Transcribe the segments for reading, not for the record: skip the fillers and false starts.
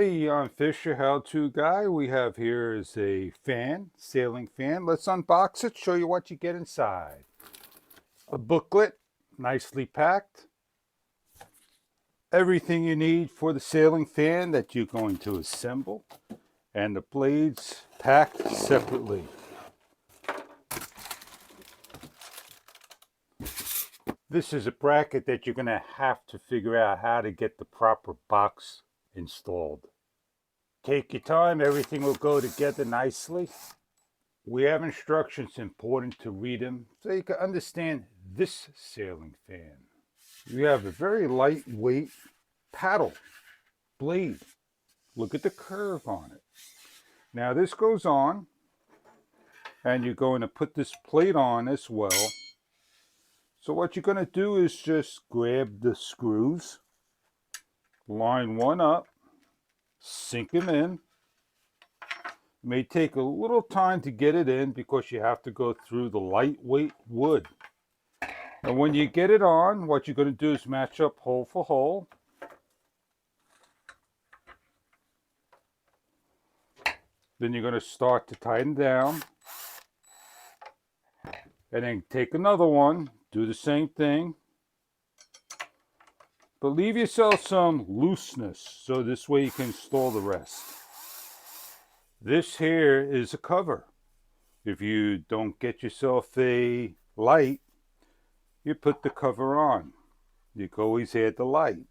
Hey, I'm Fisher, how-to guy. We have here is a fan, sailing fan. Let's unbox it, show you what you get inside. A booklet, nicely packed. Everything you need for the sailing fan that you're going to assemble. And the blades packed separately. This is a bracket that you're going to have to figure out how to get the proper box installed. Take your time, everything will go together nicely. We have instructions, important to read them so you can understand this sailing fan. You have a very lightweight paddle blade. Look at the curve on it. Now this goes on, and you're going to put this plate on as well. So what you're going to do is just grab the screws, line one up, sink them in. It may take a little time to get it in because you have to go through the lightweight wood. And when you get it on, what you're going to do is match up hole for hole. Then you're going to start to tighten down. And then take another one, do the same thing. But leave yourself some looseness so this way you can install the rest. This here is a cover. If you don't get yourself a light, you put the cover on. You can always add the light.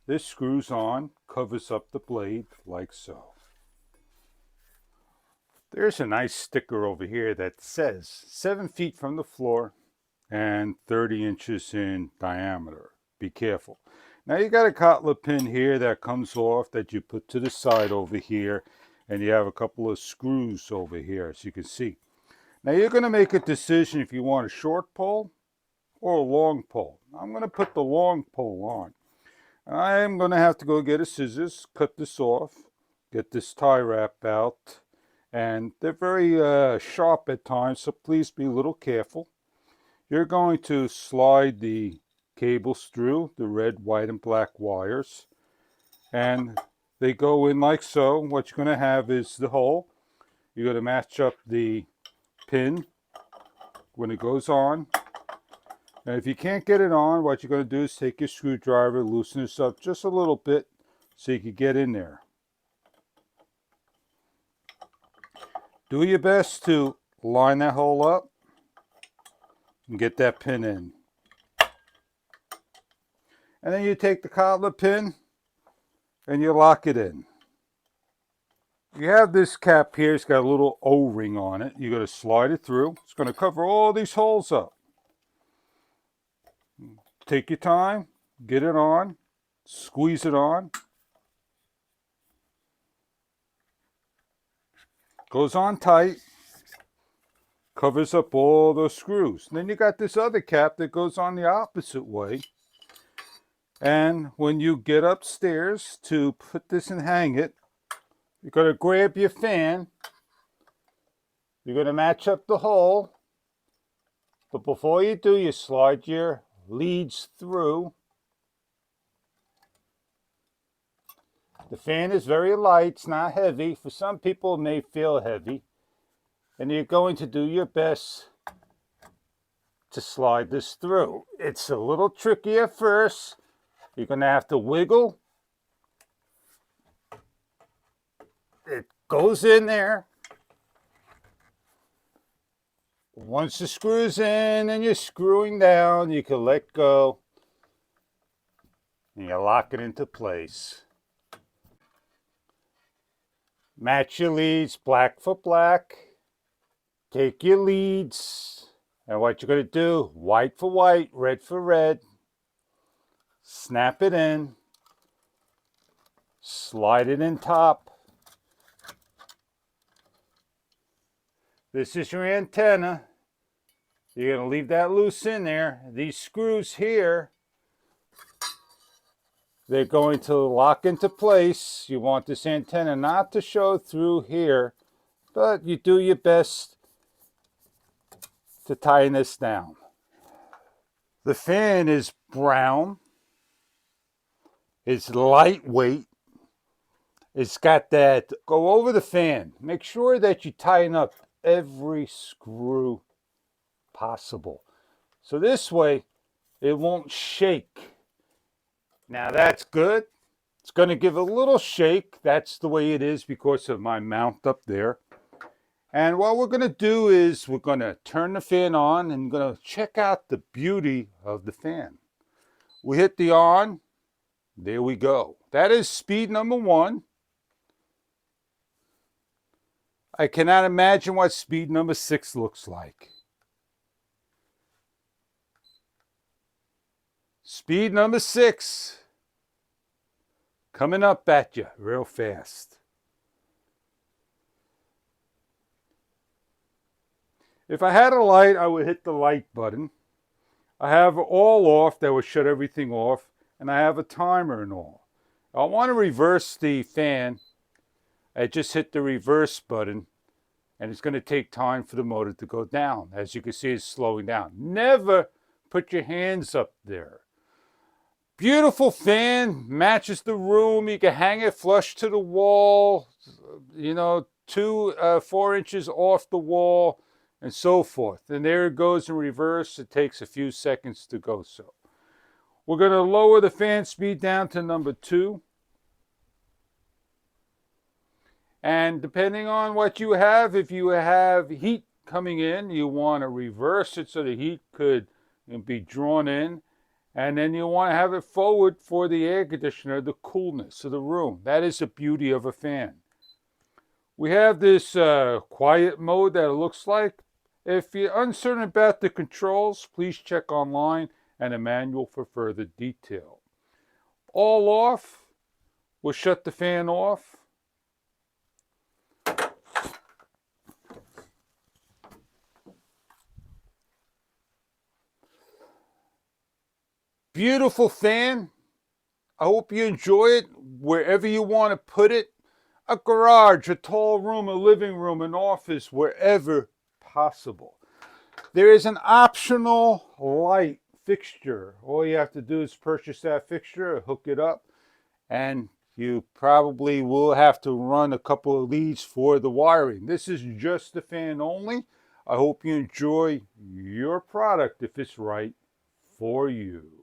This screws on, covers up the blade like so. There's a nice sticker over here that says 7 feet from the floor and 30 inches in diameter. Be careful. Now you got a cottler pin here that comes off that you put to the side over here, and you have a couple of screws over here as you can see. Now you're going to make a decision if you want a short pole or a long pole. I'm going to put the long pole on. I'm going to have to go get a scissors, cut this off, get this tie wrap out, and they're very sharp at times, so please be a little careful. You're going to slide the cables through the red, white, and black wires, and they go in like so. What you're going to have is the hole. You're going to match up the pin when it goes on. And if you can't get it on, what you're going to do is take your screwdriver, loosen this up just a little bit so you can get in there. Do your best to line that hole up and get that pin in. And then you take the cottler pin and you lock it in. You have this cap here, it's got a little O-ring on it. You're going to slide it through. It's going to cover all these holes up. Take your time, get it on, squeeze it on. Goes on tight, covers up all those screws. And then you got this other cap that goes on the opposite way. And when you get upstairs to put this and hang it, you're going to grab your fan. You're going to match up the hole. But before you do, you slide your leads through. The fan is very light, it's not heavy. For some people it may feel heavy. And you're going to do your best to slide this through. It's a little tricky at first. You're going to have to wiggle. It goes in there. Once the screw's in and you're screwing down, you can let go. And you lock it into place. Match your leads black for black. Take your leads, and what you're going to do, white for white, red for red. Snap it in. Slide it in top. This is your antenna. You're going to leave that loose in there. These screws here, they're going to lock into place. You want this antenna not to show through here, but you do your best to tighten this down. The fan is brown. It's lightweight. It's got that go over the fan. Make sure that you tighten up every screw possible. So this way it won't shake. Now that's good. It's going to give a little shake. That's the way it is because of my mount up there. And what we're going to do is we're going to turn the fan on and going to check out the beauty of the fan. We hit the on. There we go. That is speed number 1. I cannot imagine what speed number 6 looks like. Speed number 6 coming up at you real fast. If I had a light, I would hit the light button. I have all off, that would shut everything off, and I have a timer and all. I want to reverse the fan. I just hit the reverse button, and it's going to take time for the motor to go down. As you can see, it's slowing down. Never put your hands up there. Beautiful fan, matches the room. You can hang it flush to the wall, 4 inches off the wall, and so forth. And there it goes in reverse. It takes a few seconds to go so. We're going to lower the fan speed down to number 2. And depending on what you have, if you have heat coming in, you want to reverse it so the heat could be drawn in. And then you want to have it forward for the air conditioner, the coolness of the room. That is the beauty of a fan. We have this quiet mode that it looks like. If you're uncertain about the controls, please check online and a manual for further detail. All off. We'll shut the fan off. Beautiful fan. I hope you enjoy it wherever you want to put it. A garage, a tall room, a living room, an office, wherever possible. There is an optional light fixture. All you have to do is purchase that fixture, hook it up, and you probably will have to run a couple of leads for the wiring. This is just the fan only. I hope you enjoy your product if it's right for you.